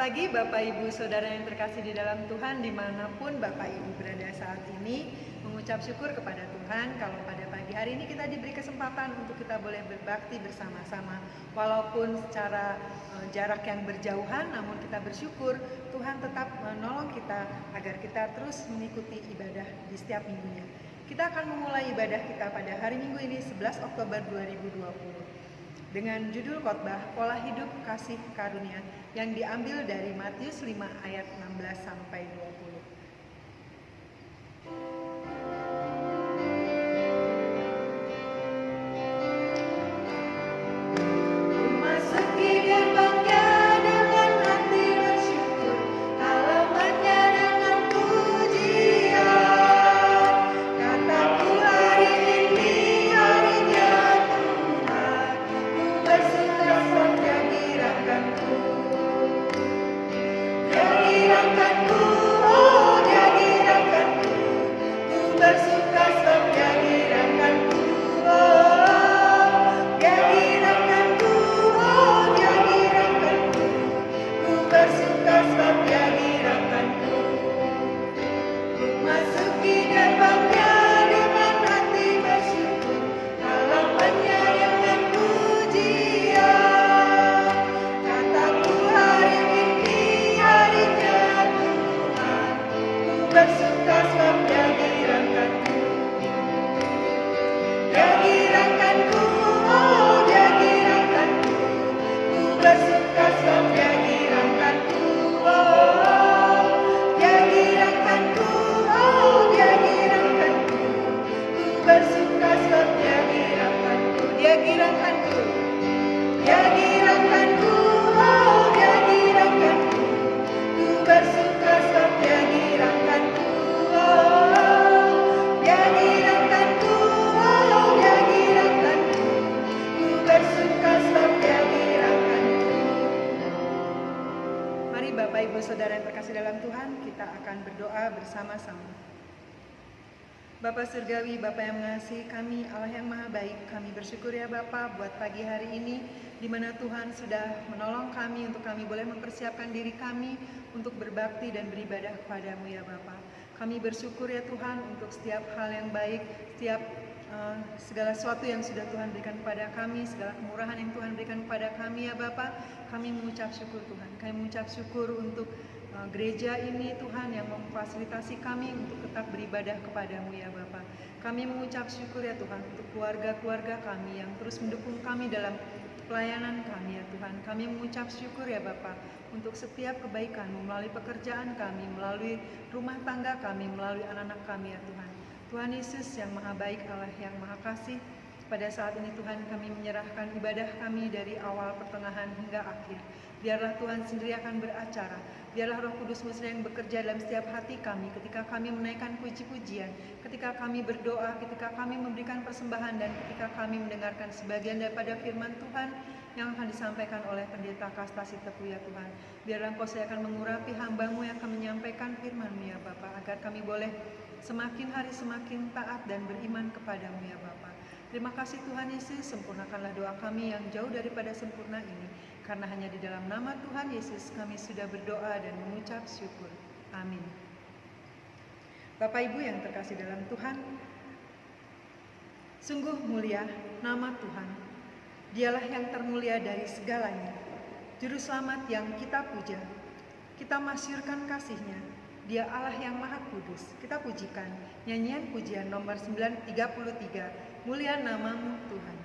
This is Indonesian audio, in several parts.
pagi Bapak Ibu Saudara yang terkasih di dalam Tuhan, dimanapun Bapak Ibu berada saat ini, mengucap syukur kepada Tuhan kalau pada pagi hari ini kita diberi kesempatan untuk kita boleh berbakti bersama-sama. Walaupun secara jarak yang berjauhan, namun kita bersyukur Tuhan tetap menolong kita agar kita terus mengikuti ibadah di setiap minggunya. Kita akan memulai ibadah kita pada hari Minggu ini 11 Oktober 2020 dengan judul khotbah Pola Hidup Kasih Karunia yang diambil dari Matius 5 ayat 16 sampai 20. Bapa Surgawi, Bapa yang mengasihi kami, Allah yang Maha Baik, kami bersyukur ya Bapa buat pagi hari ini, di mana Tuhan sudah menolong kami untuk kami boleh mempersiapkan diri kami untuk berbakti dan beribadah kepadamu ya Bapa. Kami bersyukur ya Tuhan untuk setiap hal yang baik, setiap segala sesuatu yang sudah Tuhan berikan kepada kami, segala kemurahan yang Tuhan berikan kepada kami ya Bapa. Kami mengucap syukur Tuhan, kami mengucap syukur untuk gereja ini Tuhan yang memfasilitasi kami untuk tetap beribadah kepadamu ya Bapa. Kami mengucap syukur ya Tuhan untuk keluarga-keluarga kami yang terus mendukung kami dalam pelayanan kami ya Tuhan. Kami mengucap syukur ya Bapa untuk setiap kebaikan-Mu melalui pekerjaan kami, melalui rumah tangga kami, melalui anak-anak kami ya Tuhan. Tuhan Yesus yang Maha Baik, Allah yang Maha Kasih, pada saat ini Tuhan kami menyerahkan ibadah kami dari awal, pertengahan hingga akhir. Biarlah Tuhan sendiri akan beracara. Biarlah Roh Kudus-Mu sendiri yang bekerja dalam setiap hati kami ketika kami menaikkan puji-pujian, ketika kami berdoa, ketika kami memberikan persembahan, dan ketika kami mendengarkan sebagian daripada firman Tuhan yang akan disampaikan oleh Pendeta Kastasi Tepu ya Tuhan. Biarlah Engkau saya akan mengurapi hamba-Mu yang akan menyampaikan firman-Mu ya Bapa, agar kami boleh semakin hari semakin taat dan beriman kepadamu ya Bapa. Terima kasih Tuhan Yesus, sempurnakanlah doa kami yang jauh daripada sempurna ini. Karena hanya di dalam nama Tuhan Yesus kami sudah berdoa dan mengucap syukur. Amin. Bapak Ibu yang terkasih dalam Tuhan, sungguh mulia nama Tuhan. Dialah yang termulia dari segalanya. Juru selamat yang kita puja. Kita masyurkan kasih-Nya. Dia Allah yang Maha Kudus. Kita pujikan nyanyian pujian nomor 933. Mulia namamu Tuhan.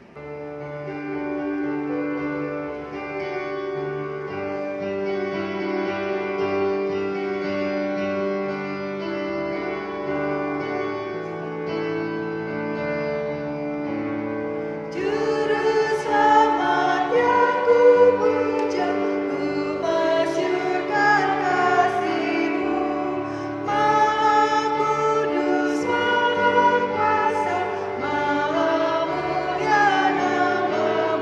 Maha kuasa, Maha mulia namamu.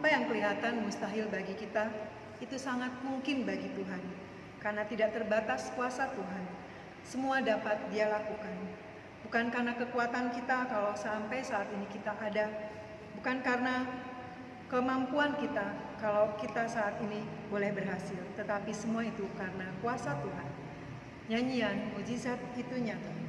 Apa yang kelihatan mustahil bagi kita, itu sangat mungkin bagi Tuhan. Karena tidak terbatas kuasa Tuhan. Semua dapat Dia lakukan. Bukan karena kekuatan kita kalau sampai saat ini kita ada. Bukan karena kemampuan kita kalau kita saat ini boleh berhasil. Tetapi semua itu karena kuasa Tuhan. Nyanyian mujizat itu nyata.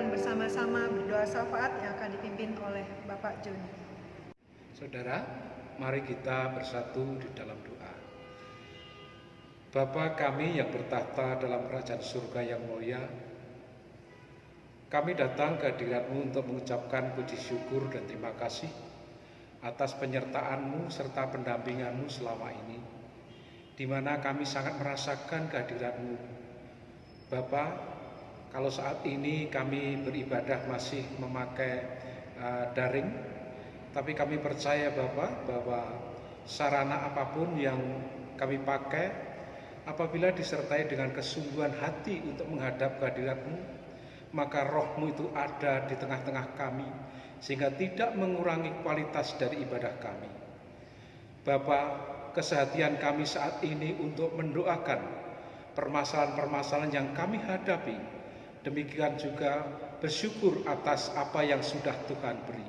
Bersama-sama berdoa syafaat yang akan dipimpin oleh Bapak Joni. Saudara, mari kita bersatu di dalam doa. Bapa kami yang bertahta dalam kerajaan surga yang mulia, kami datang ke hadirat-Mu untuk mengucapkan puji syukur dan terima kasih atas penyertaan-Mu serta pendampingan-Mu selama ini, di mana kami sangat merasakan kehadiran-Mu. Bapa, kalau saat ini kami beribadah masih memakai daring, tapi kami percaya Bapak bahwa sarana apapun yang kami pakai, apabila disertai dengan kesungguhan hati untuk menghadap kehadirat-Mu, maka Roh-Mu itu ada di tengah-tengah kami, sehingga tidak mengurangi kualitas dari ibadah kami. Bapak, kesehatian kami saat ini untuk mendoakan permasalahan-permasalahan yang kami hadapi, demikian juga bersyukur atas apa yang sudah Tuhan beri.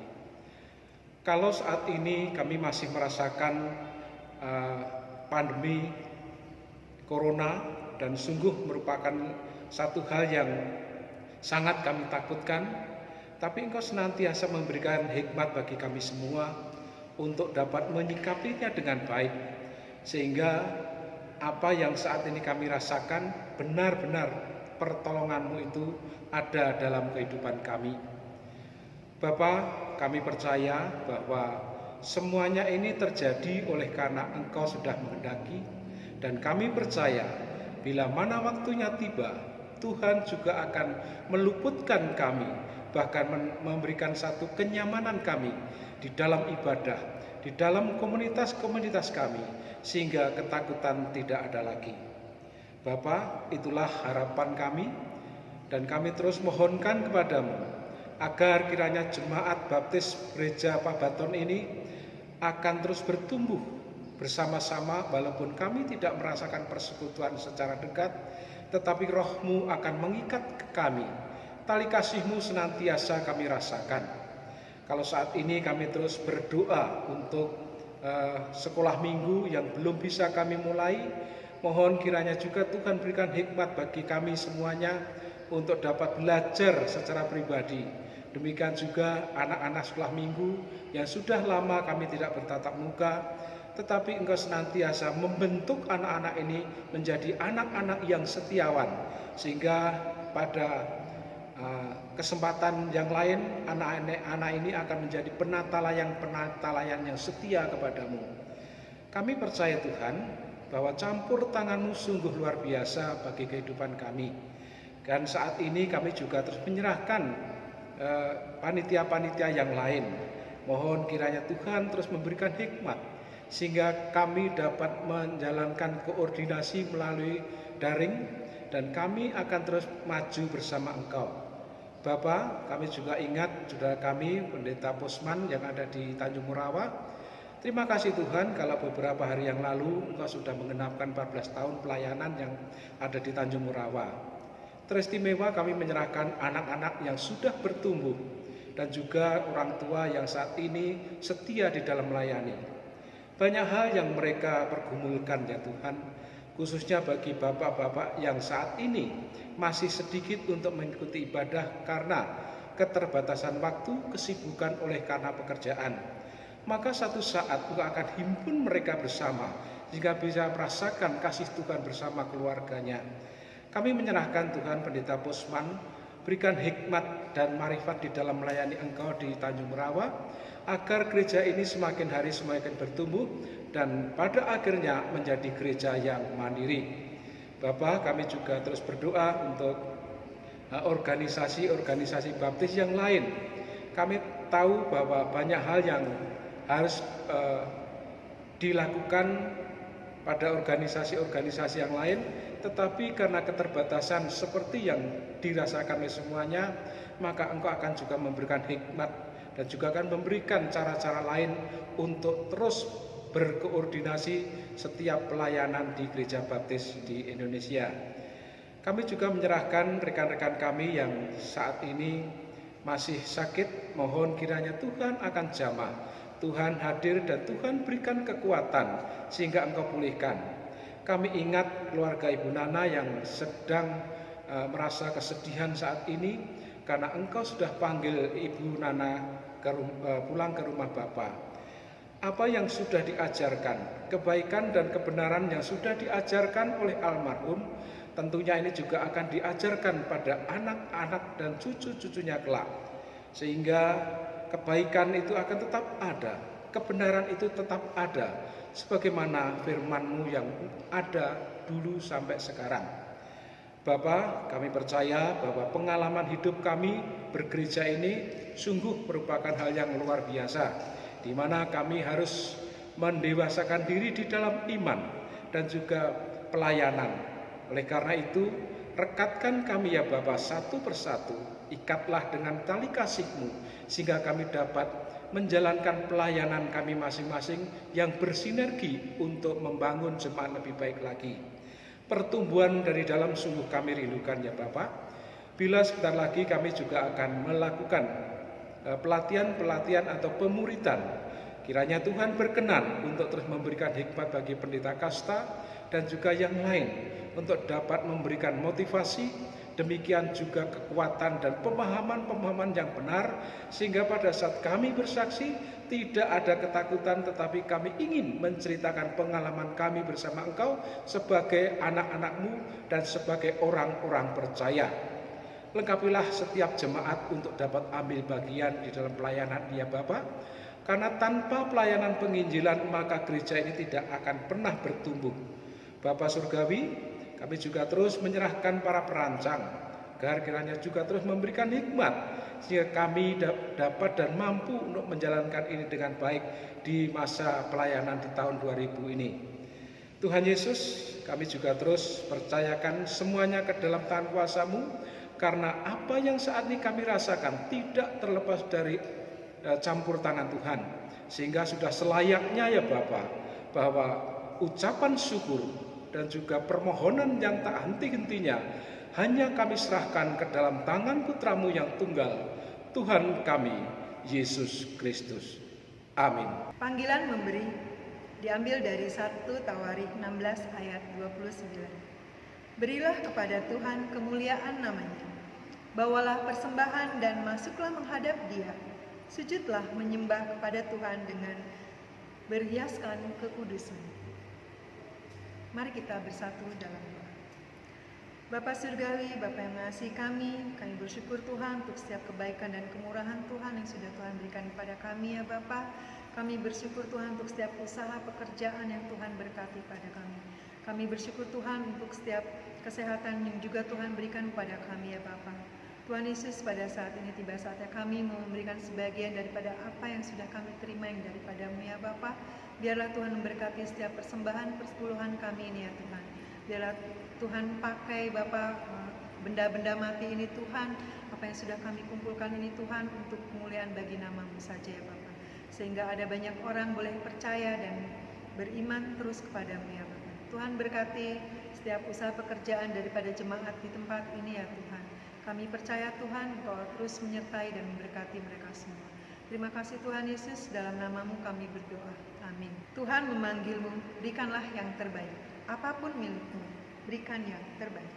Kalau saat ini kami masih merasakan pandemi Corona dan sungguh merupakan satu hal yang sangat kami takutkan, tapi Engkau senantiasa memberikan hikmat bagi kami semua untuk dapat menyikapinya dengan baik, sehingga apa yang saat ini kami rasakan benar-benar pertolongan-Mu itu ada dalam kehidupan kami. Bapa, kami percaya bahwa semuanya ini terjadi oleh karena Engkau sudah menghendaki, dan kami percaya bila mana waktunya tiba, Tuhan juga akan meluputkan kami, bahkan memberikan satu kenyamanan kami di dalam ibadah, di dalam komunitas-komunitas kami, sehingga ketakutan tidak ada lagi. Bapa, itulah harapan kami, dan kami terus mohonkan kepadamu agar kiranya jemaat baptis gereja Pabaton ini akan terus bertumbuh bersama-sama, walaupun kami tidak merasakan persekutuan secara dekat, tetapi roh-Mu akan mengikat ke kami. Tali kasih-Mu senantiasa kami rasakan. Kalau saat ini kami terus berdoa untuk sekolah minggu yang belum bisa kami mulai, mohon kiranya juga Tuhan berikan hikmat bagi kami semuanya untuk dapat belajar secara pribadi. Demikian juga anak-anak sekolah minggu yang sudah lama kami tidak bertatap muka, tetapi Engkau senantiasa membentuk anak-anak ini menjadi anak-anak yang setiawan, sehingga pada kesempatan yang lain anak-anak ini akan menjadi penata-layan yang setia kepadamu. Kami percaya Tuhan bahwa campur tangan-Mu sungguh luar biasa bagi kehidupan kami. Dan saat ini kami juga terus menyerahkan panitia-panitia yang lain. Mohon kiranya Tuhan terus memberikan hikmat sehingga kami dapat menjalankan koordinasi melalui daring, dan kami akan terus maju bersama Engkau. Bapak, kami juga ingat saudara kami Pendeta Posman yang ada di Tanjung Murawa. Terima kasih Tuhan kalau beberapa hari yang lalu Engkau sudah mengenapkan 14 tahun pelayanan yang ada di Tanjung Murawa. Teristimewa kami menyerahkan anak-anak yang sudah bertumbuh dan juga orang tua yang saat ini setia di dalam melayani. Banyak hal yang mereka pergumulkan ya Tuhan, khususnya bagi bapak-bapak yang saat ini masih sedikit untuk mengikuti ibadah karena keterbatasan waktu, kesibukan oleh karena pekerjaan. Maka satu saat Engkau akan himpun mereka bersama sehingga bisa merasakan kasih Tuhan bersama keluarganya. Kami menyerahkan Tuhan Pendeta Posman, berikan hikmat dan marifat di dalam melayani Engkau di Tanjung Merawa, agar gereja ini semakin hari semakin bertumbuh dan pada akhirnya menjadi gereja yang mandiri. Bapak, kami juga terus berdoa untuk organisasi-organisasi baptis yang lain. Kami tahu bahwa banyak hal yang harus dilakukan pada organisasi-organisasi yang lain, tetapi karena keterbatasan seperti yang dirasakan oleh semuanya, maka Engkau akan juga memberikan hikmat dan juga akan memberikan cara-cara lain untuk terus berkoordinasi setiap pelayanan di gereja baptis di Indonesia. Kami juga menyerahkan rekan-rekan kami yang saat ini masih sakit, mohon kiranya Tuhan akan jamah, Tuhan hadir dan Tuhan berikan kekuatan sehingga Engkau pulihkan. Kami ingat keluarga Ibu Nana yang sedang merasa kesedihan saat ini karena Engkau sudah panggil Ibu Nana pulang ke rumah Bapa. Apa yang sudah diajarkan, kebaikan dan kebenaran yang sudah diajarkan oleh almarhum, tentunya ini juga akan diajarkan pada anak-anak dan cucu-cucunya kelak. Sehingga kebaikan itu akan tetap ada, kebenaran itu tetap ada, sebagaimana firman-Mu yang ada dulu sampai sekarang. Bapa, kami percaya bahwa pengalaman hidup kami bergereja ini sungguh merupakan hal yang luar biasa, di mana kami harus mendewasakan diri di dalam iman dan juga pelayanan. Oleh karena itu, rekatkan kami ya Bapa satu persatu, ikatlah dengan tali kasih-Mu, sehingga kami dapat menjalankan pelayanan kami masing-masing yang bersinergi untuk membangun jemaat lebih baik lagi. Pertumbuhan dari dalam sungguh kami rindukan ya Bapak. Bila sebentar lagi kami juga akan melakukan pelatihan-pelatihan atau pemuritan, kiranya Tuhan berkenan untuk terus memberikan hikmat bagi pendeta kasta dan juga yang lain untuk dapat memberikan motivasi, demikian juga kekuatan dan pemahaman-pemahaman yang benar, sehingga pada saat kami bersaksi tidak ada ketakutan, tetapi kami ingin menceritakan pengalaman kami bersama Engkau sebagai anak-anak-Mu dan sebagai orang-orang percaya. Lengkapilah setiap jemaat untuk dapat ambil bagian di dalam pelayanan ya Bapa, karena tanpa pelayanan penginjilan maka gereja ini tidak akan pernah bertumbuh. Bapa Surgawi, kami juga terus menyerahkan para perancang, agar kiranya juga terus memberikan hikmat, sehingga kami dapat dan mampu untuk menjalankan ini dengan baik di masa pelayanan di tahun 2000 ini. Tuhan Yesus, kami juga terus percayakan semuanya ke dalam tangan kuasa-Mu. karena apa yang saat ini kami rasakan tidak terlepas dari campur tangan Tuhan. Sehingga sudah selayaknya ya Bapa, bahwa ucapan syukur dan juga permohonan yang tak henti-hentinya hanya kami serahkan ke dalam tangan putra-Mu yang tunggal, Tuhan kami, Yesus Kristus. Amin. Panggilan memberi diambil dari 1 Tawarikh 16 ayat 29. Berilah kepada Tuhan kemuliaan namanya. Bawalah persembahan dan masuklah menghadap Dia. Sujudlah menyembah kepada Tuhan dengan berhiaskan kekudusan. Mari kita bersatu dalam doa. Bapa Surgawi, Bapa yang mengasihi kami bersyukur Tuhan untuk setiap kebaikan dan kemurahan Tuhan yang sudah Tuhan berikan kepada kami ya Bapa. Kami bersyukur Tuhan untuk setiap usaha pekerjaan yang Tuhan berkati pada kami. Kami bersyukur Tuhan untuk setiap kesehatan yang juga Tuhan berikan kepada kami ya Bapa. Tuhan Yesus, pada saat ini tiba saatnya kami memberikan sebagian daripada apa yang sudah kami terima yang daripada-Mu ya Bapa. Biarlah Tuhan memberkati setiap persembahan persepuluhan kami ini ya Tuhan. Biarlah Tuhan pakai Bapa benda-benda mati ini Tuhan, apa yang sudah kami kumpulkan ini Tuhan untuk kemuliaan bagi nama-Mu saja ya Bapa. Sehingga ada banyak orang boleh percaya dan beriman terus kepada-Mu ya Bapa. Tuhan berkati setiap usaha pekerjaan daripada jemaat di tempat ini ya Tuhan. Kami percaya Tuhan Engkau terus menyertai dan memberkati mereka semua. Terima kasih Tuhan Yesus, dalam nama-Mu kami berdoa. Amin. Tuhan memanggil-Mu, berikanlah yang terbaik. Apapun milik-Mu, berikan yang terbaik.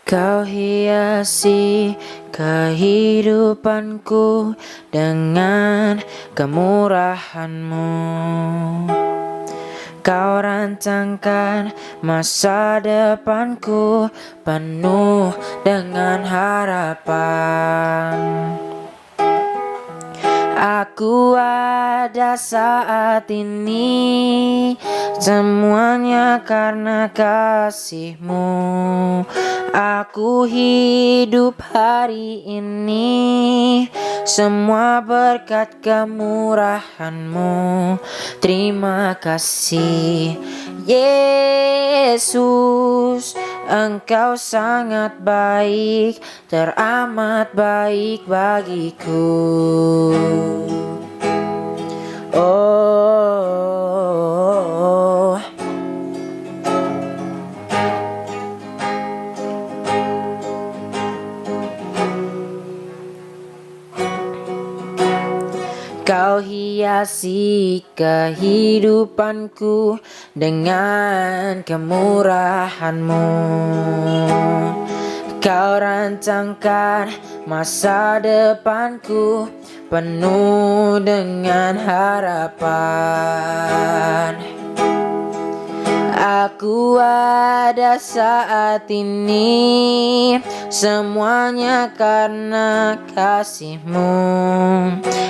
Kau hiasi kehidupanku dengan kemurahan-Mu. Kau rancangkan masa depanku penuh dengan harapan. Aku ada saat ini, semuanya karena kasih-Mu. Aku hidup hari ini, semua berkat kemurahan-Mu. Terima kasih Yesus, Engkau sangat baik, teramat baik bagiku. Oh, Kau hiasi kehidupanku dengan kemurahan-Mu. Kau rancangkan masa depanku penuh dengan harapan. Aku ada saat ini, semuanya karena kasih-Mu.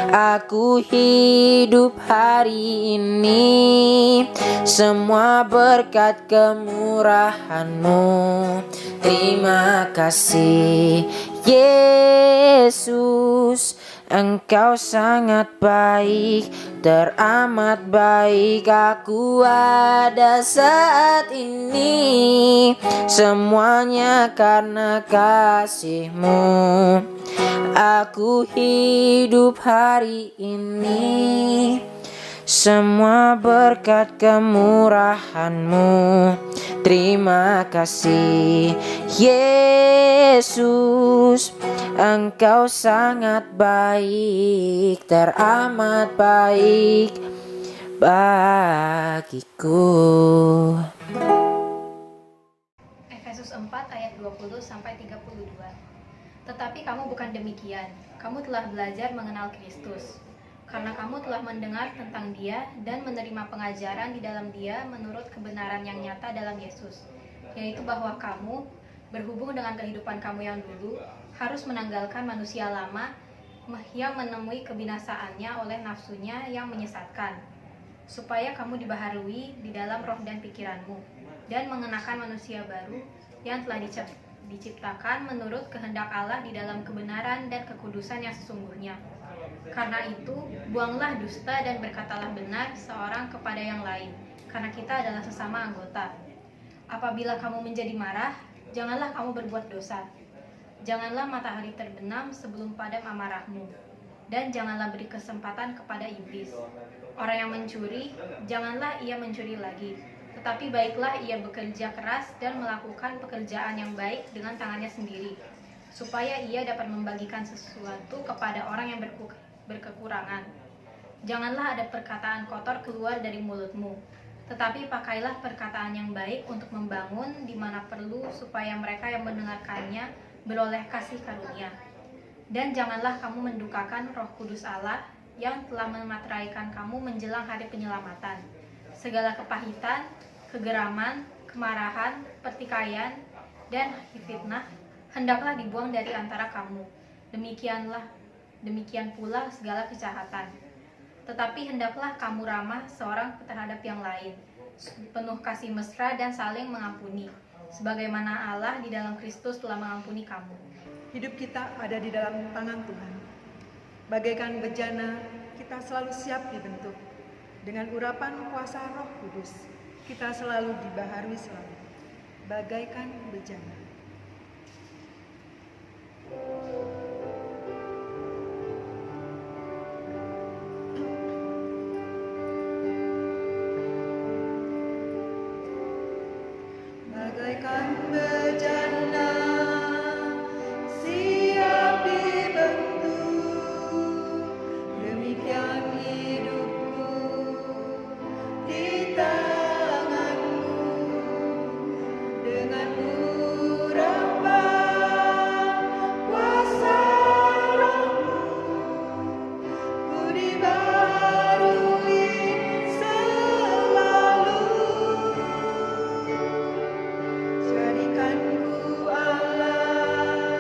Aku hidup hari ini, semua berkat kemurahan-Mu. Terima kasih Yesus, Engkau sangat baik, teramat baik. Aku ada saat ini, semuanya karena kasih-Mu. Aku hidup hari ini, semua berkat kemurahan-Mu. Terima kasih Yesus, Engkau sangat baik, teramat baik bagiku. Efesus 4 ayat 20 sampai 32. Tetapi kamu bukan demikian. Kamu telah belajar mengenal Kristus. Karena kamu telah mendengar tentang Dia dan menerima pengajaran di dalam Dia menurut kebenaran yang nyata dalam Yesus, yaitu bahwa kamu, berhubung dengan kehidupan kamu yang dulu, harus menanggalkan manusia lama yang menemui kebinasaannya oleh nafsunya yang menyesatkan, supaya kamu dibaharui di dalam roh dan pikiranmu, dan mengenakan manusia baru yang telah diciptakan menurut kehendak Allah di dalam kebenaran dan kekudusan yang sesungguhnya. Karena itu, buanglah dusta dan berkatalah benar seorang kepada yang lain, karena kita adalah sesama anggota. Apabila kamu menjadi marah, janganlah kamu berbuat dosa. Janganlah matahari terbenam sebelum padam amarahmu, dan janganlah beri kesempatan kepada iblis. Orang yang mencuri, janganlah ia mencuri lagi, tetapi baiklah ia bekerja keras dan melakukan pekerjaan yang baik dengan tangannya sendiri, supaya ia dapat membagikan sesuatu kepada orang yang berkekurangan. Janganlah ada perkataan kotor keluar dari mulutmu, tetapi pakailah perkataan yang baik untuk membangun di mana perlu, supaya mereka yang mendengarkannya beroleh kasih karunia. Dan janganlah kamu mendukakan Roh Kudus Allah yang telah memateraikan kamu menjelang hari penyelamatan. Segala kepahitan, kegeraman, kemarahan, pertikaian, dan fitnah hendaklah dibuang dari antara kamu. Demikian pula segala kejahatan. Tetapi hendaklah kamu ramah seorang terhadap yang lain, penuh kasih mesra dan saling mengampuni, sebagaimana Allah di dalam Kristus telah mengampuni kamu. Hidup kita ada di dalam tangan Tuhan. Bagaikan bejana, kita selalu siap dibentuk. Dengan urapan kuasa Roh Kudus, kita selalu dibaharui selalu. Bagaikan bejana. Bagaikan bejana, siap dibentuk, demikian hidupku di tanganmu. Dengan urapan kuasa Roh-Mu, ku dibaharui selalu. Jadikanku Allah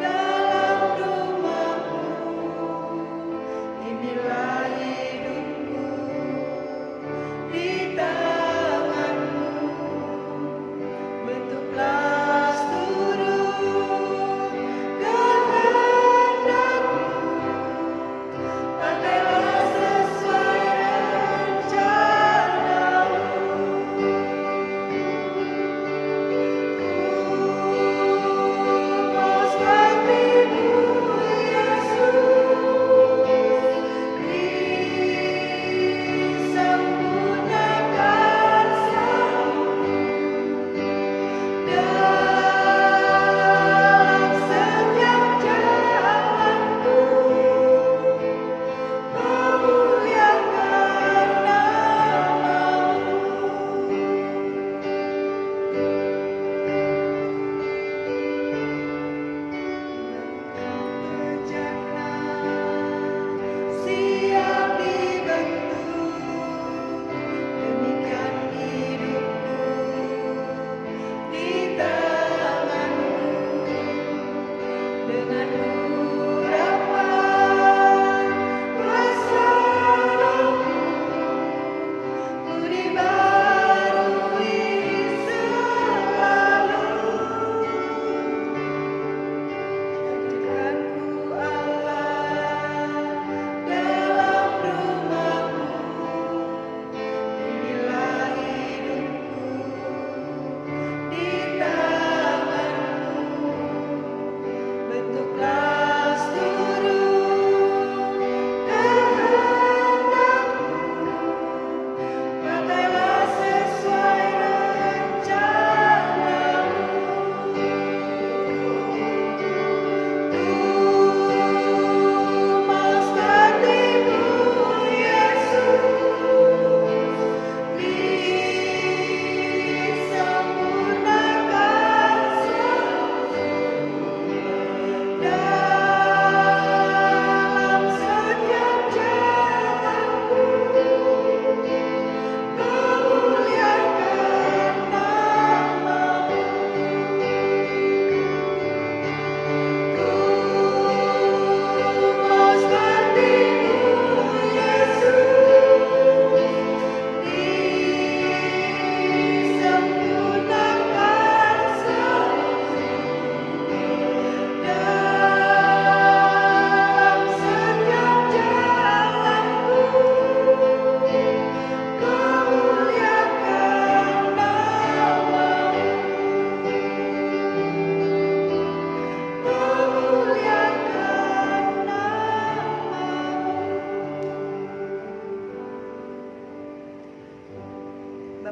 dalam rumah-Mu, inilah hidupku di tangan-Mu. Bentuklah seluruh kehendak-Mu, pakailah sesuai rencana-Mu. Siap dibentuk, demikian hidupku di tangan-Mu. Dengan urapan kuasa Roh-Mu, ku dibaharui selalu. Jadikanku Allah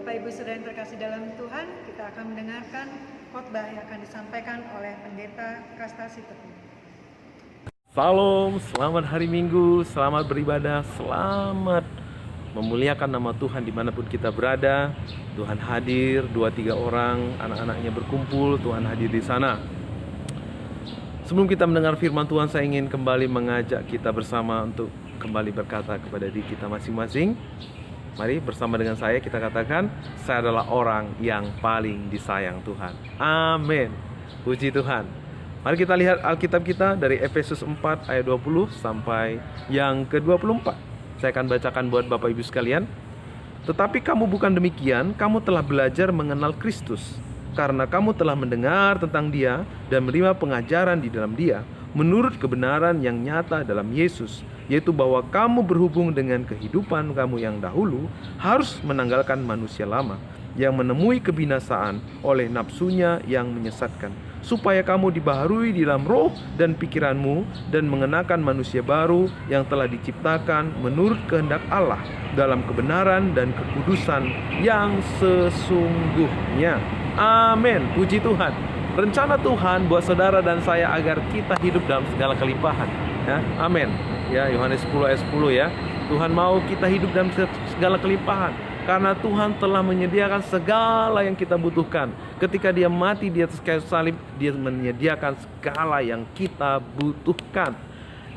Bapak Ibu Saudara yang terkasih dalam Tuhan, kita akan mendengarkan khotbah yang akan disampaikan oleh Pendeta Kasta Sitepu. Salam, selamat hari Minggu, selamat beribadah, selamat memuliakan nama Tuhan dimanapun kita berada. Tuhan hadir, 2-3 orang, anak-anaknya berkumpul, Tuhan hadir di sana. Sebelum kita mendengar firman Tuhan, saya ingin kembali mengajak kita bersama untuk kembali berkata kepada diri kita masing-masing. Mari bersama dengan saya kita katakan, saya adalah orang yang paling disayang Tuhan. Amin. Puji Tuhan. Mari kita lihat Alkitab kita dari Efesus 4 ayat 20 sampai yang ke-24. Saya akan bacakan buat Bapak Ibu sekalian. Tetapi kamu bukan demikian, kamu telah belajar mengenal Kristus, karena kamu telah mendengar tentang Dia dan menerima pengajaran di dalam Dia, menurut kebenaran yang nyata dalam Yesus, yaitu bahwa kamu berhubung dengan kehidupan kamu yang dahulu harus menanggalkan manusia lama yang menemui kebinasaan oleh nafsunya yang menyesatkan, supaya kamu dibaharui di dalam roh dan pikiranmu dan mengenakan manusia baru yang telah diciptakan menurut kehendak Allah dalam kebenaran dan kekudusan yang sesungguhnya. Amin. Puji Tuhan. Rencana Tuhan buat saudara dan saya agar kita hidup dalam segala kelimpahan. Ya, amin. Ya, Yohanes 10 ayat 10 ya. Tuhan mau kita hidup dalam segala kelimpahan, karena Tuhan telah menyediakan segala yang kita butuhkan. Ketika Dia mati di atas kayu salib, Dia menyediakan segala yang kita butuhkan.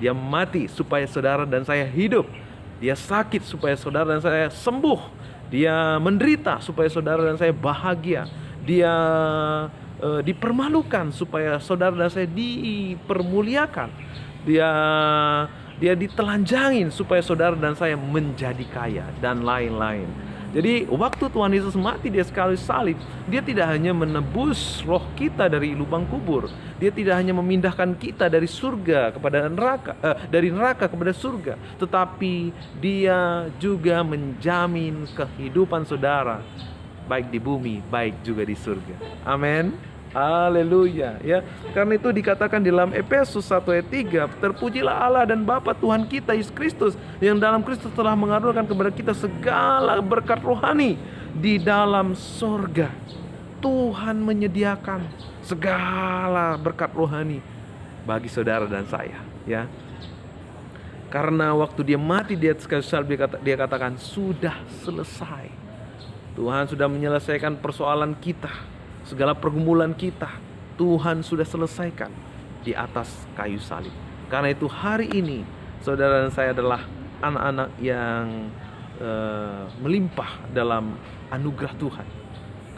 Dia mati supaya saudara dan saya hidup. Dia sakit supaya saudara dan saya sembuh. Dia menderita supaya saudara dan saya bahagia. Dia dipermalukan supaya saudara dan saya dipermuliakan. Dia ditelanjangin supaya saudara dan saya menjadi kaya, dan lain-lain. Jadi waktu Tuhan Yesus mati di atas kayu salib, Dia tidak hanya menebus roh kita dari lubang kubur. Dia tidak hanya memindahkan kita dari surga kepada neraka, dari neraka kepada surga, tetapi Dia juga menjamin kehidupan saudara, baik di bumi, baik juga di surga. Amin. Haleluya ya. Karena itu dikatakan di dalam Efesus 1 ayat 3, terpujilah Allah dan Bapa Tuhan kita Yesus Kristus, yang dalam Kristus telah mengaruniakan kepada kita segala berkat rohani di dalam surga. Tuhan menyediakan segala berkat rohani bagi saudara dan saya ya. Karena waktu Dia mati di atas kayu salib, dia katakan sudah selesai. Tuhan sudah menyelesaikan persoalan kita. Segala pergumulan kita Tuhan sudah selesaikan di atas kayu salib. Karena itu hari ini saudara dan saya adalah anak-anak yang melimpah dalam anugerah Tuhan.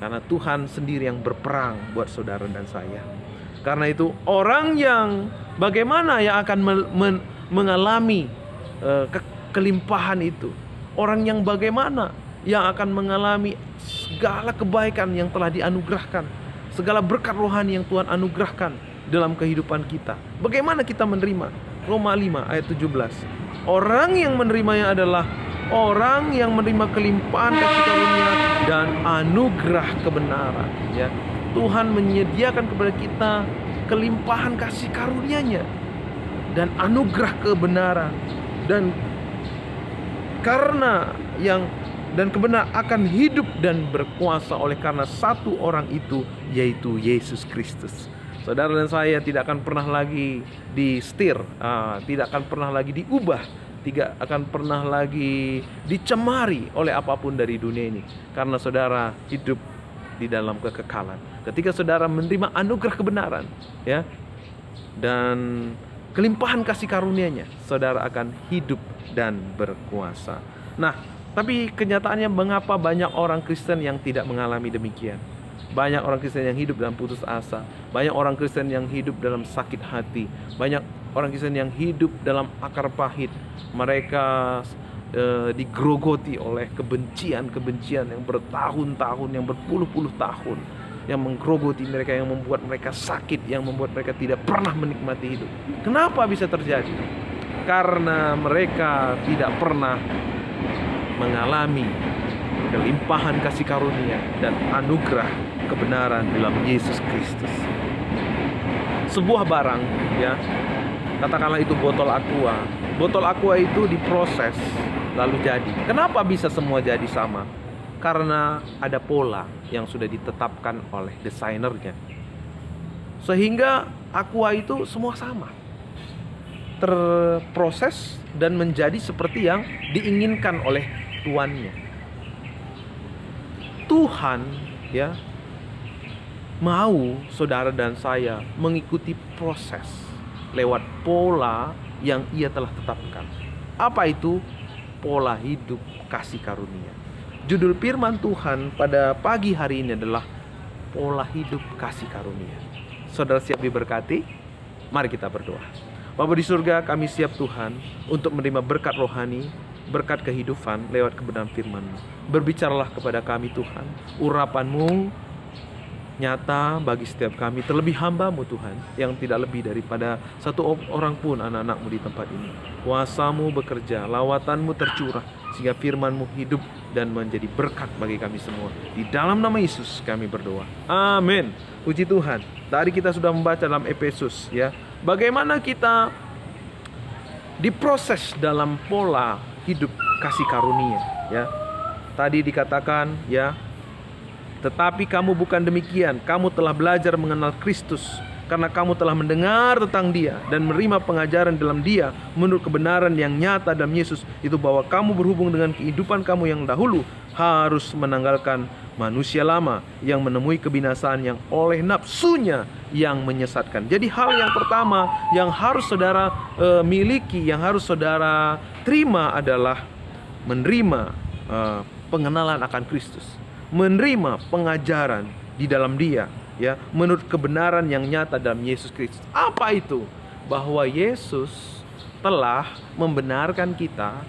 Karena Tuhan sendiri yang berperang buat saudara dan saya. Karena itu orang yang bagaimana yang akan mengalami kelimpahan itu? Orang yang bagaimana yang akan mengalami segala kebaikan yang telah dianugerahkan, segala berkat rohani yang Tuhan anugerahkan dalam kehidupan kita? Bagaimana kita menerima? Roma 5 ayat 17. Orang yang menerimanya adalah orang yang menerima kelimpahan kasih karunia dan anugerah kebenaran ya. Tuhan menyediakan kepada kita kelimpahan kasih karunia-Nya dan anugerah kebenaran, dan karena yang dan kebenaran akan hidup dan berkuasa oleh karena satu orang itu, yaitu Yesus Kristus. Saudara dan saya tidak akan pernah lagi disetir, tidak akan pernah lagi diubah, tidak akan pernah lagi dicemari oleh apapun dari dunia ini, karena saudara hidup di dalam kekekalan. Ketika saudara menerima anugerah kebenaran ya, dan kelimpahan kasih karunia-Nya, saudara akan hidup dan berkuasa. Nah, tapi kenyataannya mengapa banyak orang Kristen yang tidak mengalami demikian? Banyak orang Kristen yang hidup dalam putus asa. Banyak orang Kristen yang hidup dalam sakit hati. Banyak orang Kristen yang hidup dalam akar pahit. Mereka digerogoti oleh kebencian yang bertahun-tahun, yang berpuluh-puluh tahun, yang menggerogoti mereka, yang membuat mereka sakit, yang membuat mereka tidak pernah menikmati hidup. Kenapa bisa terjadi? Karena mereka tidak pernah mengalami kelimpahan kasih karunia dan anugerah kebenaran dalam Yesus Kristus. Sebuah barang ya, katakanlah itu botol aqua. Botol aqua itu diproses lalu jadi. Kenapa bisa semua jadi sama? Karena ada pola yang sudah ditetapkan oleh desainernya. Sehingga aqua itu semua sama, terproses dan menjadi seperti yang diinginkan oleh tuannya. Tuhan ya mau saudara dan saya mengikuti proses lewat pola yang Ia telah tetapkan. Apa itu? Pola hidup kasih karunia. Judul firman Tuhan pada pagi hari ini adalah pola hidup kasih karunia. Saudara siap diberkati? Mari kita berdoa. Bapa di surga, kami siap Tuhan untuk menerima berkat rohani, berkat kehidupan lewat kebenaran firman-Mu. Berbicaralah kepada kami Tuhan, urapan-Mu nyata bagi setiap kami, terlebih hamba-Mu Tuhan, yang tidak lebih daripada satu orang pun anak-anak-Mu di tempat ini. Kuasa-Mu bekerja, lawatan-Mu tercurah, sehingga firman-Mu hidup dan menjadi berkat bagi kami semua. Di dalam nama Yesus kami berdoa. Amin. Puji Tuhan. Tadi kita sudah membaca dalam Efesus ya, bagaimana kita diproses dalam pola hidup kasih karunia ya. Tadi dikatakan ya, tetapi kamu bukan demikian, kamu telah belajar mengenal Kristus, karena kamu telah mendengar tentang Dia dan menerima pengajaran dalam Dia menurut kebenaran yang nyata dalam Yesus, itu bahwa kamu berhubung dengan kehidupan kamu yang dahulu harus menanggalkan manusia lama yang menemui kebinasaan yang oleh nafsunya yang menyesatkan. Jadi hal yang pertama yang harus saudara miliki, yang harus saudara terima adalah menerima pengenalan akan Kristus, menerima pengajaran di dalam Dia ya, menurut kebenaran yang nyata dalam Yesus Kristus. Apa itu? Bahwa Yesus telah membenarkan kita,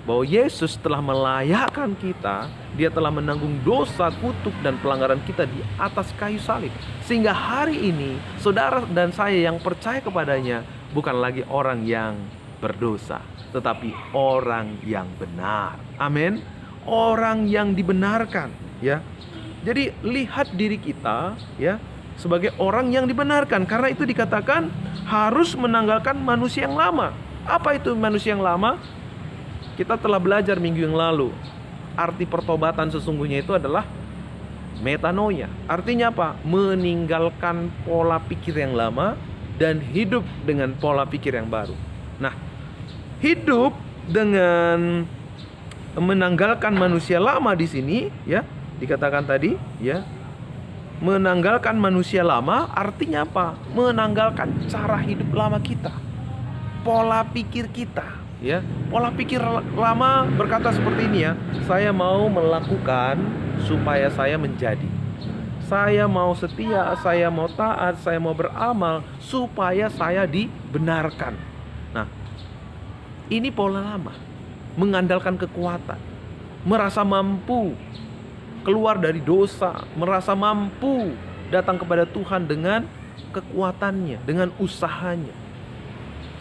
bahwa Yesus telah melayakkan kita, Dia telah menanggung dosa, kutuk dan pelanggaran kita di atas kayu salib, sehingga hari ini saudara dan saya yang percaya kepadanya bukan lagi orang yang berdosa, tetapi orang yang benar. Amin. Orang yang dibenarkan ya. Jadi lihat diri kita ya sebagai orang yang dibenarkan, karena itu dikatakan harus menanggalkan manusia yang lama. Apa itu manusia yang lama? Kita telah belajar minggu yang lalu. Arti pertobatan sesungguhnya itu adalah metanoia. Artinya apa? Meninggalkan pola pikir yang lama dan hidup dengan pola pikir yang baru. Nah, hidup dengan menanggalkan manusia lama di sini ya, dikatakan tadi ya, menanggalkan manusia lama artinya apa? Menanggalkan cara hidup lama kita, pola pikir kita ya. Pola pikir lama berkata seperti ini ya, saya mau melakukan supaya saya menjadi, saya mau setia, saya mau taat, saya mau beramal supaya saya dibenarkan. Nah, ini pola lama, mengandalkan kekuatan, merasa mampu keluar dari dosa, merasa mampu datang kepada Tuhan dengan kekuatannya, dengan usahanya.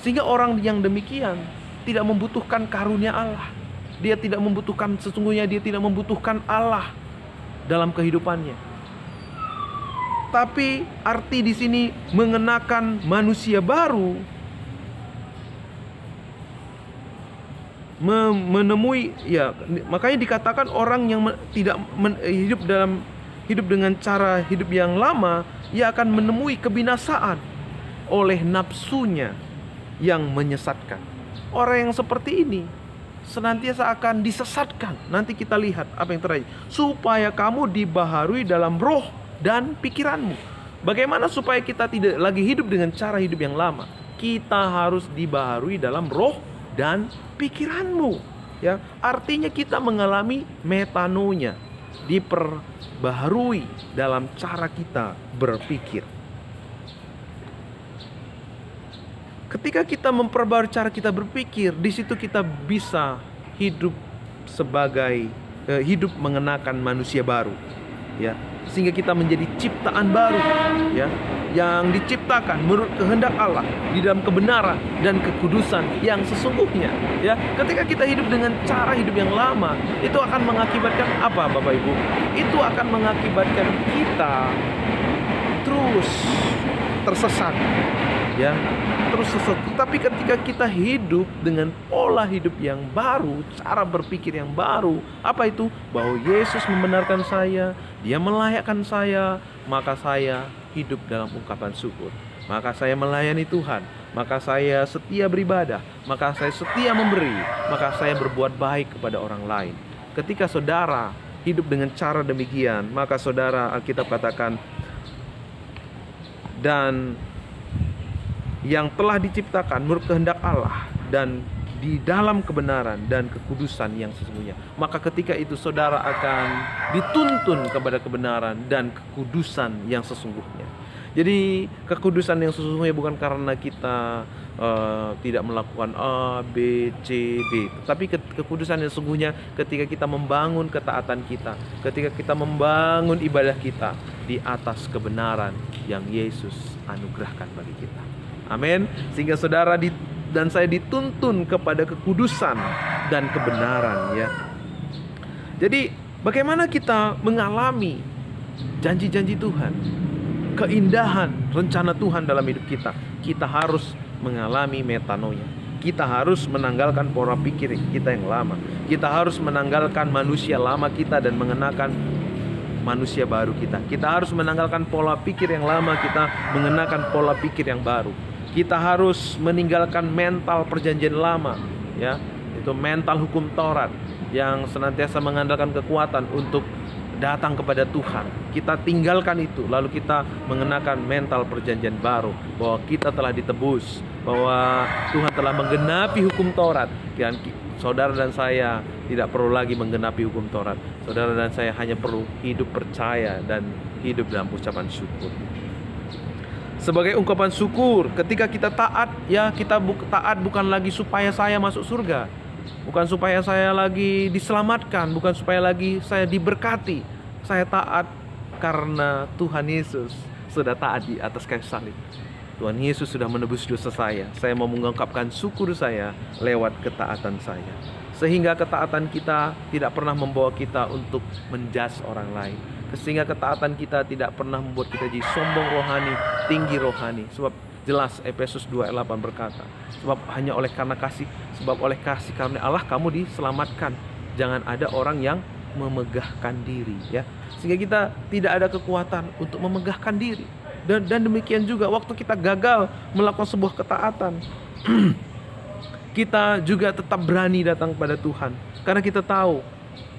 Sehingga orang yang demikian tidak membutuhkan karunia Allah. Dia tidak membutuhkan, sesungguhnya dia tidak membutuhkan Allah dalam kehidupannya. Tapi arti di sini mengenakan manusia baru, menemui ya, makanya dikatakan orang yang tidak hidup dengan cara hidup yang lama, ia akan menemui kebinasaan oleh nafsunya yang menyesatkan. Orang yang seperti ini senantiasa akan disesatkan. Nanti kita lihat apa yang terjadi. Supaya kamu dibaharui dalam roh dan pikiranmu. Bagaimana supaya kita tidak lagi hidup dengan cara hidup yang lama? Kita harus dibaharui dalam roh dan pikiranmu ya. Artinya kita mengalami metanoia, diperbaharui dalam cara kita berpikir. Ketika kita memperbarui cara kita berpikir, di situ kita bisa hidup sebagai hidup mengenakan manusia baru ya, sehingga kita menjadi ciptaan baru ya, yang diciptakan menurut kehendak Allah di dalam kebenaran dan kekudusan yang sesungguhnya ya. Ketika kita hidup dengan cara hidup yang lama, itu akan mengakibatkan apa Bapak Ibu? Itu akan mengakibatkan kita terus tersesat ya. Terus tapi ketika kita hidup dengan pola hidup yang baru, cara berpikir yang baru, apa itu? Bahwa Yesus membenarkan saya, Dia melayakkan saya, maka saya hidup dalam ungkapan syukur. Maka saya melayani Tuhan, maka saya setia beribadah, maka saya setia memberi, maka saya berbuat baik kepada orang lain. Ketika saudara hidup dengan cara demikian, maka saudara, Alkitab katakan, dan yang telah diciptakan menurut kehendak Allah dan di dalam kebenaran dan kekudusan yang sesungguhnya, maka ketika itu saudara akan dituntun kepada kebenaran dan kekudusan yang sesungguhnya. Jadi kekudusan yang sesungguhnya bukan karena kita tidak melakukan A, B, C, D, tapi kekudusan yang sesungguhnya ketika kita membangun ketaatan kita, ketika kita membangun ibadah kita di atas kebenaran yang Yesus anugerahkan bagi kita. Amin. Sehingga saudara dan saya dituntun kepada kekudusan dan kebenaran, ya. Jadi bagaimana kita mengalami janji-janji Tuhan, keindahan rencana Tuhan dalam hidup kita? Kita harus mengalami metanoia. Kita harus menanggalkan pola pikir kita yang lama. Kita harus menanggalkan manusia lama kita dan mengenakan manusia baru kita. Kita harus menanggalkan pola pikir yang lama kita, mengenakan pola pikir yang baru. Kita harus meninggalkan mental perjanjian lama, ya, itu mental hukum Taurat yang senantiasa mengandalkan kekuatan untuk datang kepada Tuhan. Kita tinggalkan itu, lalu kita mengenakan mental perjanjian baru, bahwa kita telah ditebus, bahwa Tuhan telah menggenapi hukum Taurat. Dan saudara dan saya tidak perlu lagi menggenapi hukum Taurat. Saudara dan saya hanya perlu hidup percaya dan hidup dalam ucapan syukur. Sebagai ungkapan syukur, ketika kita taat, ya, kita taat bukan lagi supaya saya masuk surga, bukan supaya saya lagi diselamatkan, bukan supaya lagi saya diberkati. Saya taat karena Tuhan Yesus sudah taat di atas kayu salib. Tuhan Yesus sudah menebus dosa saya. Saya mau mengungkapkan syukur saya lewat ketaatan saya. Sehingga ketaatan kita tidak pernah membawa kita untuk menjudge orang lain. Sehingga ketaatan kita tidak pernah membuat kita jadi sombong rohani, tinggi rohani. Sebab jelas Efesus 2:8 berkata, sebab hanya oleh karena kasih, sebab oleh kasih karena Allah kamu diselamatkan. Jangan ada orang yang memegahkan diri, ya. Sehingga kita tidak ada kekuatan untuk memegahkan diri. Dan demikian juga waktu kita gagal melakukan sebuah ketaatan, kita juga tetap berani datang kepada Tuhan. Karena kita tahu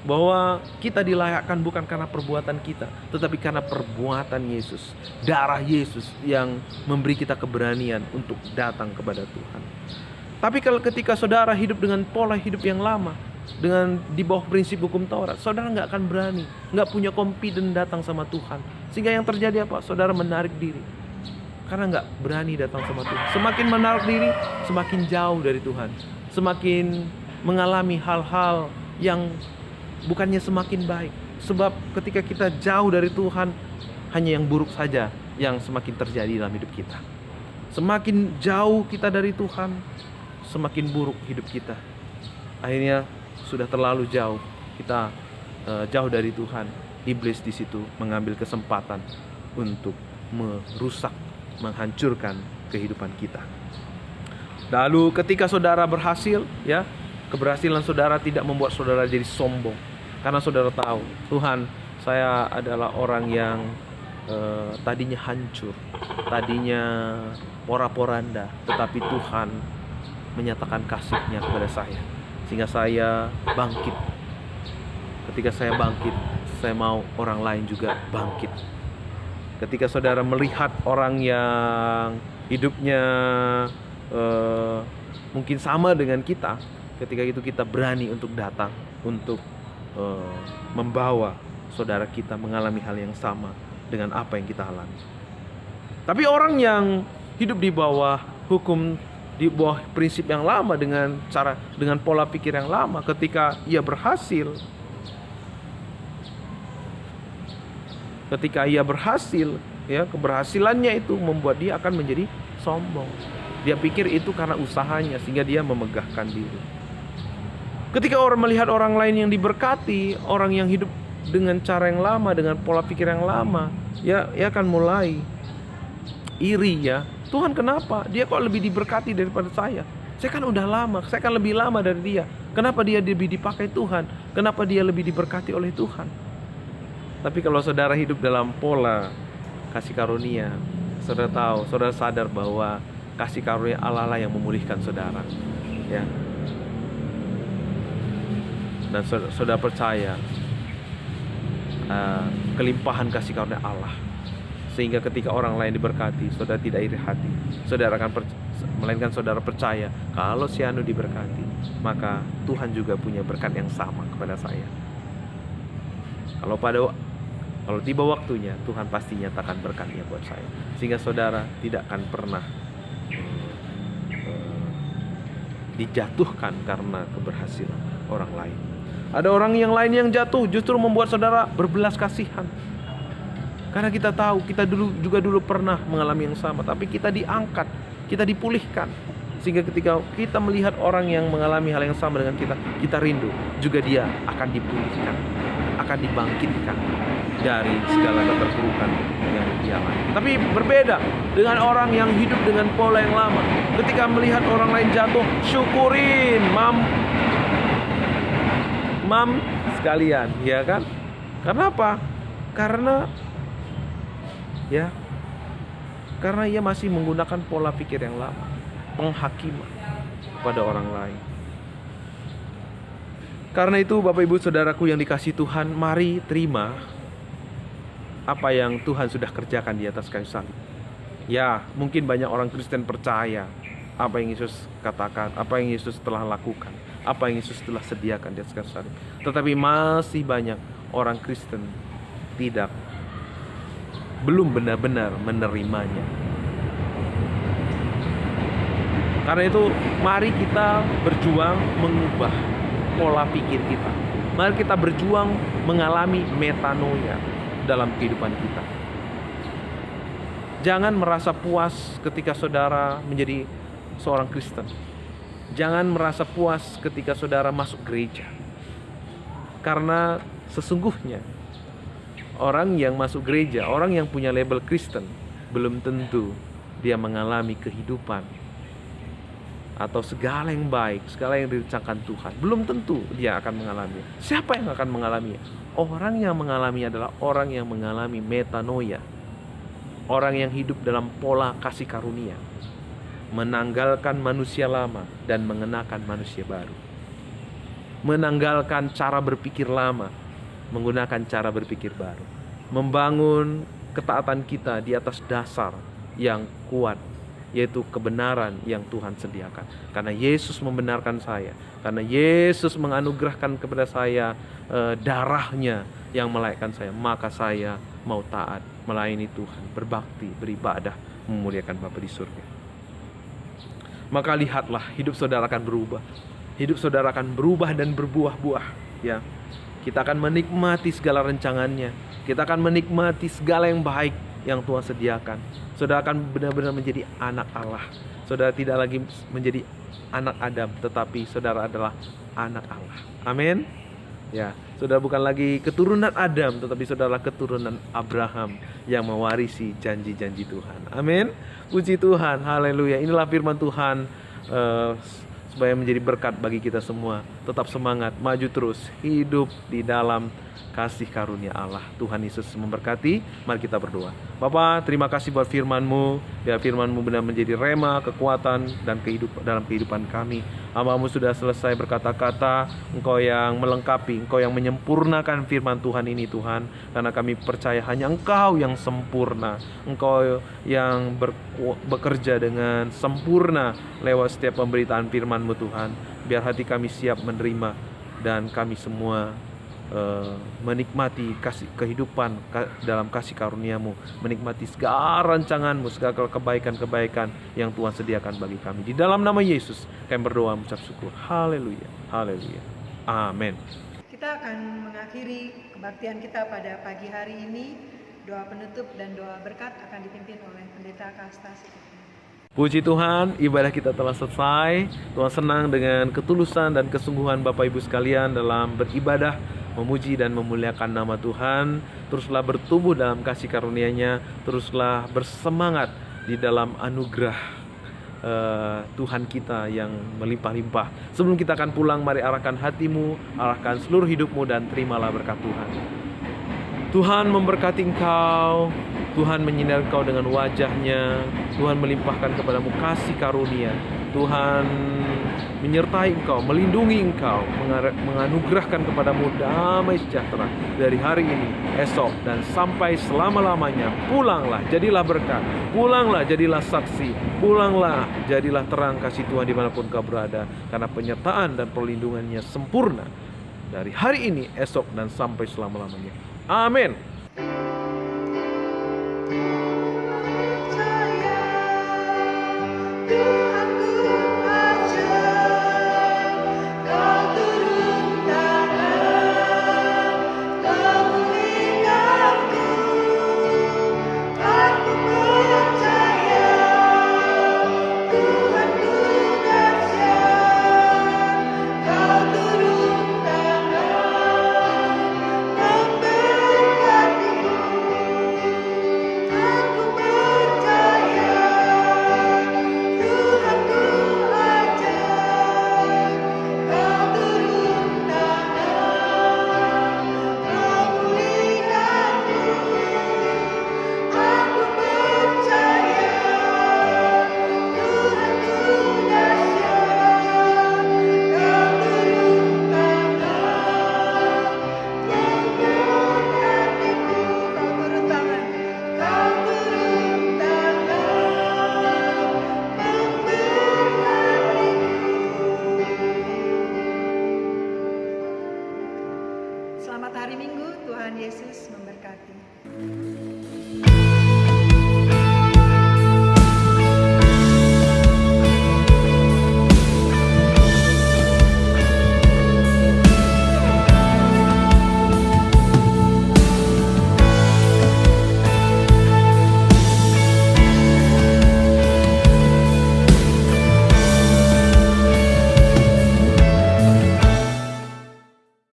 bahwa kita dilayakkan bukan karena perbuatan kita, tetapi karena perbuatan Yesus. Darah Yesus yang memberi kita keberanian untuk datang kepada Tuhan. Tapi kalau ketika saudara hidup dengan pola hidup yang lama, dengan di bawah prinsip hukum Taurat, saudara nggak akan berani, nggak punya confidence datang sama Tuhan. Sehingga yang terjadi apa? Saudara menarik diri, karena nggak berani datang sama Tuhan. Semakin menarik diri, semakin jauh dari Tuhan, semakin mengalami hal-hal yang bukannya semakin baik. Sebab ketika kita jauh dari Tuhan, hanya yang buruk saja yang semakin terjadi dalam hidup kita. Semakin jauh kita dari Tuhan, semakin buruk hidup kita. Akhirnya sudah terlalu jauh kita jauh dari Tuhan. Iblis di situ mengambil kesempatan untuk merusak, menghancurkan kehidupan kita. Lalu ketika saudara berhasil, ya, keberhasilan saudara tidak membuat saudara jadi sombong. Karena saudara tahu, Tuhan, saya adalah orang yang tadinya hancur, tadinya pora-poranda, tetapi Tuhan menyatakan kasih-Nya kepada saya, sehingga saya bangkit. Ketika saya bangkit, saya mau orang lain juga bangkit. Ketika saudara melihat orang yang hidupnya mungkin sama dengan kita, ketika itu kita berani untuk datang, untuk membawa saudara kita mengalami hal yang sama dengan apa yang kita alami. Tapi orang yang hidup di bawah hukum, di bawah prinsip yang lama, dengan pola pikir yang lama, ketika ia berhasil, ya, keberhasilannya itu membuat dia akan menjadi sombong. Dia pikir itu karena usahanya, sehingga dia memegahkan diri. Ketika orang melihat orang lain yang diberkati, orang yang hidup dengan cara yang lama, dengan pola pikir yang lama, ya akan mulai iri, ya, Tuhan kenapa? Dia kok lebih diberkati daripada saya? Saya kan udah lama, saya kan lebih lama dari dia. Kenapa dia lebih dipakai Tuhan? Kenapa dia lebih diberkati oleh Tuhan? Tapi kalau saudara hidup dalam pola kasih karunia, saudara tahu, saudara sadar bahwa kasih karunia Allah lah yang memulihkan saudara, ya. Dan saudara percaya kelimpahan kasih karunia Allah, sehingga ketika orang lain diberkati, saudara tidak iri hati. Saudara akan melainkan saudara percaya kalau si anu diberkati, maka Tuhan juga punya berkat yang sama kepada saya. Kalau tiba waktunya, Tuhan pasti nyatakan berkatnya buat saya, sehingga saudara tidak akan pernah dijatuhkan karena keberhasilan orang lain. Ada orang yang lain yang jatuh justru membuat saudara berbelas kasihan. Karena kita tahu, kita dulu pernah mengalami yang sama, tapi kita diangkat, kita dipulihkan. Sehingga ketika kita melihat orang yang mengalami hal yang sama dengan kita rindu, juga dia akan dipulihkan, akan dibangkitkan dari segala keterpurukan yang dia alami. Tapi berbeda dengan orang yang hidup dengan pola yang lama. Ketika melihat orang lain jatuh, syukurin, mam sekalian, ya kan? Karena apa? Karena ia masih menggunakan pola pikir yang lama, penghakiman pada orang lain. Karena itu Bapak Ibu Saudaraku yang dikasihi Tuhan, mari terima apa yang Tuhan sudah kerjakan di atas kayu salib. Ya, mungkin banyak orang Kristen percaya apa yang Yesus katakan, apa yang Yesus telah lakukan, apa yang Yesus telah sediakan di atas kayu salib. Tetapi masih banyak orang Kristen belum benar-benar menerimanya. Karena itu mari kita berjuang mengubah pola pikir kita. Mari kita berjuang mengalami metanoia dalam kehidupan kita. Jangan merasa puas ketika saudara menjadi seorang Kristen. Jangan merasa puas ketika saudara masuk gereja. Karena sesungguhnya orang yang masuk gereja, orang yang punya label Kristen, belum tentu dia mengalami kehidupan atau segala yang baik, segala yang direncanakan Tuhan. Belum tentu dia akan mengalami. Siapa yang akan mengalaminya? Orang yang mengalami adalah orang yang mengalami metanoia. Orang yang hidup dalam pola kasih karunia, menanggalkan manusia lama dan mengenakan manusia baru. Menanggalkan cara berpikir lama, menggunakan cara berpikir baru. Membangun ketaatan kita di atas dasar yang kuat, yaitu kebenaran yang Tuhan sediakan. Karena Yesus membenarkan saya, karena Yesus menganugerahkan kepada saya darahnya yang melayakkan saya, maka saya mau taat, melayani Tuhan, berbakti, beribadah, memuliakan Bapa di surga. Maka lihatlah, hidup saudara akan berubah. Hidup saudara akan berubah dan berbuah-buah, ya. Kita akan menikmati segala rencangannya. Kita akan menikmati segala yang baik yang Tuhan sediakan. Saudara akan benar-benar menjadi anak Allah. Saudara tidak lagi menjadi anak Adam, tetapi saudara adalah anak Allah. Amin. Ya, saudara bukan lagi keturunan Adam, tetapi saudara keturunan Abraham yang mewarisi janji-janji Tuhan. Amin. Puji Tuhan. Haleluya. Inilah firman Tuhan supaya menjadi berkat bagi kita semua. Tetap semangat, maju terus, hidup di dalam kasih karunia Allah. Tuhan Yesus memberkati. Mari kita berdoa. Bapa, terima kasih buat firman-Mu. Biar firman-Mu benar menjadi rema, kekuatan, dan dalam kehidupan kami. Hamba-Mu sudah selesai berkata-kata. Engkau yang melengkapi, Engkau yang menyempurnakan firman Tuhan ini, Tuhan. Karena kami percaya hanya Engkau yang sempurna. Engkau yang bekerja dengan sempurna lewat setiap pemberitaan firman-Mu, Tuhan. Biar hati kami siap menerima, dan kami semua menikmati kehidupan dalam kasih karunia-Mu, menikmati segala rancangan-Mu, segala kebaikan-kebaikan yang Tuhan sediakan bagi kami. Di dalam nama Yesus kami berdoa mengucap syukur. Haleluya, haleluya, amin. Kita akan mengakhiri kebaktian kita pada pagi hari ini. Doa penutup dan doa berkat akan dipimpin oleh Pendeta Kasta Sukiti. Puji Tuhan, ibadah kita telah selesai. Tuhan senang dengan ketulusan dan kesungguhan Bapak Ibu sekalian dalam beribadah, memuji dan memuliakan nama Tuhan. Teruslah bertumbuh dalam kasih karunia-Nya, teruslah bersemangat di dalam anugerah Tuhan kita yang melimpah-limpah. Sebelum kita akan pulang, mari arahkan hatimu, arahkan seluruh hidupmu, dan terimalah berkat Tuhan. Tuhan memberkati engkau, Tuhan menyinari engkau dengan wajah-Nya, Tuhan melimpahkan kepadamu kasih karunia, Tuhan menyertai engkau, melindungi engkau, menganugerahkan kepadamu damai sejahtera dari hari ini, esok, dan sampai selama-lamanya. Pulanglah, jadilah berkat, pulanglah, jadilah saksi, pulanglah, jadilah terang kasih Tuhan dimanapun kau berada, karena penyertaan dan perlindungannya sempurna dari hari ini, esok, dan sampai selama-lamanya. Amin.